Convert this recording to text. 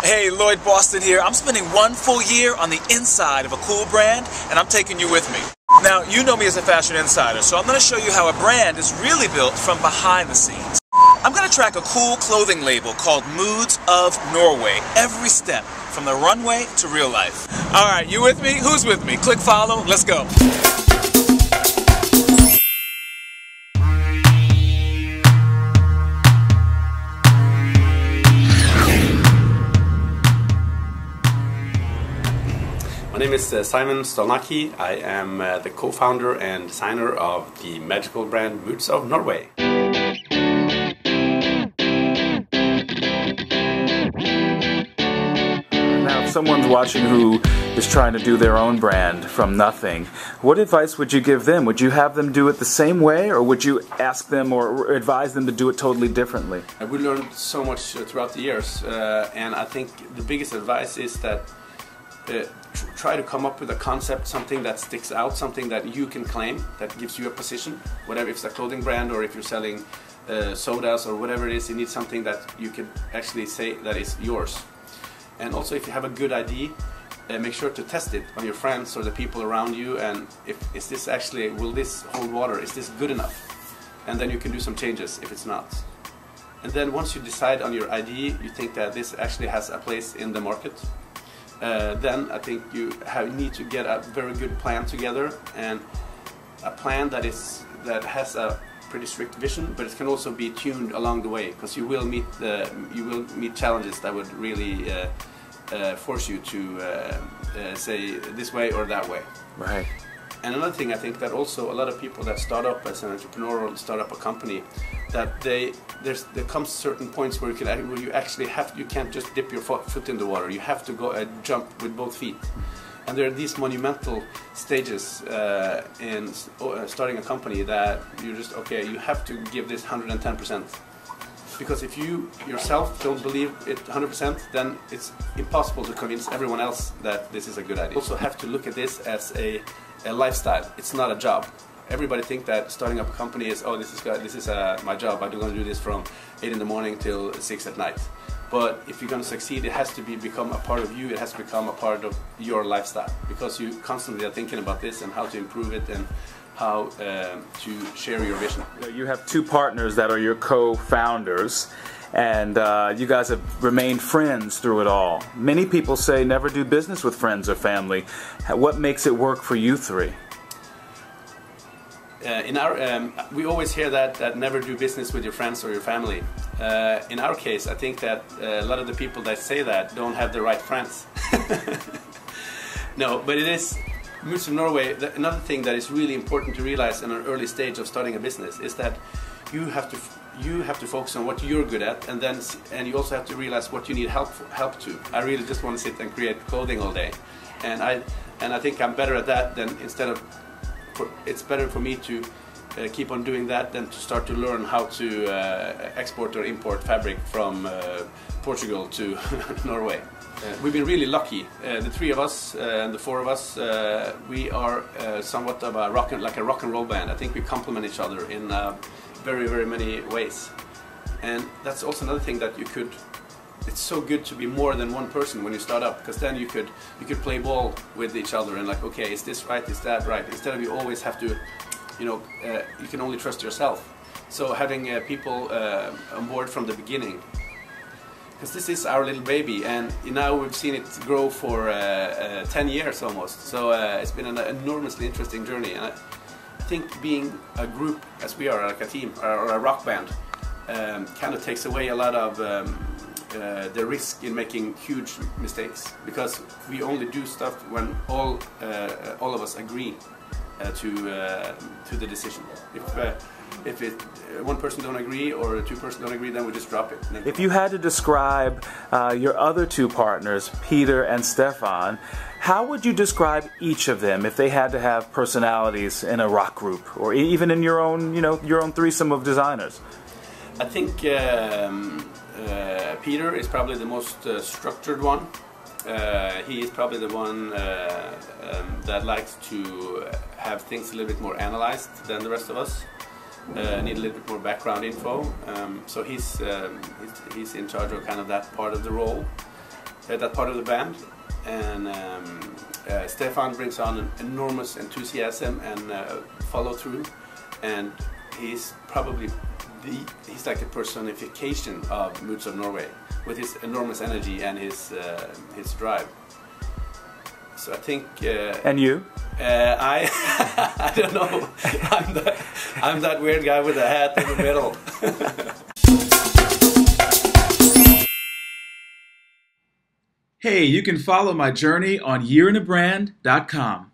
Hey, Lloyd Boston here. I'm spending one full year on the inside of a cool brand, and I'm taking you with me. Now, you know me as a fashion insider, so I'm going to show you how a brand is really built from behind the scenes. I'm going to track a cool clothing label called Moods of Norway, every step, from the runway to real life. Alright, you with me? Who's with me? Click follow, let's go. My name is Simen Staalnacke. I am the co-founder and designer of the magical brand Moods of Norway. Now, if someone's watching who is trying to do their own brand from nothing, what advice would you give them? Would you have them do it the same way, or would you ask them or advise them to do it totally differently? We learned so much throughout the years, and I think the biggest advice is that try to come up with a concept, something that sticks out, something that you can claim, that gives you a position. Whatever, if it's a clothing brand or if you're selling sodas or whatever it is, you need something that you can actually say that is yours. And also, if you have a good idea, make sure to test it on your friends or the people around you, and is this actually, will this hold water, is this good enough? And then you can do some changes if it's not. And then once you decide on your idea, you think that this actually has a place in the market, then I think you need to get a very good plan together, and a plan that has a pretty strict vision, but it can also be tuned along the way, because you will meet challenges that would really force you to say this way or that way. Right. And another thing, I think that also a lot of people that start up as an entrepreneur or start up a company, that there comes certain points where you actually you can't just dip your foot in the water. You have to go jump with both feet. And there are these monumental stages in starting a company that you just, okay, you have to give this 110%. Because if you yourself don't believe it 100%, then it's impossible to convince everyone else that this is a good idea. You also have to look at this as a lifestyle. It's not a job. Everybody think that starting up a company is, oh, this is my job. I'm going to do this from 8 in the morning till 6 at night. But if you're going to succeed, it has to become a part of you. It has to become a part of your lifestyle, because you constantly are thinking about this and how to improve it and how to share your vision. You have two partners that are your co-founders, and you guys have remained friends through it all. Many people say never do business with friends or family. What makes it work for you three? We always hear that never do business with your friends or your family. In our case, I think that a lot of the people that say that don't have the right friends. No, but it is Moods of Norway. Another thing that is really important to realize in an early stage of starting a business is that you have to focus on what you're good at, and you also have to realize what you need help to. I really just want to sit and create clothing all day, and I think I'm better at that than it's better for me to keep on doing that than to start to learn how to export or import fabric from Portugal to Norway. We've been really lucky. The three of us and the four of us, we are somewhat of like a rock and roll band. I think we complement each other in very, very many ways. And that's also another thing that it's so good to be more than one person when you start up, because then you could play ball with each other and like, okay, is this right, is that right? Instead of you always have to, you can only trust yourself. So having people on board from the beginning, because this is our little baby, and now we've seen it grow for 10 years almost. So it's been an enormously interesting journey, and I think being a group, as we are, like a team or a rock band, kind of takes away a lot of the risk in making huge mistakes, because we only do stuff when all of us agree to the decision. If one person don't agree or two person don't agree, then we just drop it. If you had to describe your other two partners, Peter and Stefan, how would you describe each of them if they had to have personalities in a rock group, or even in your own, your own threesome of designers? I think Peter is probably the most structured one. He is probably the one that likes to have things a little bit more analyzed than the rest of us. Need a little bit more background info. So he's in charge of kind of that part of the role. that part of the band, and Stefan brings on an enormous enthusiasm and follow through, and he's probably he's like a personification of Moods of Norway with his enormous energy and his drive. So I think. And you? I don't know. I'm that weird guy with a hat in the middle. Hey, you can follow my journey on yearinabrand.com.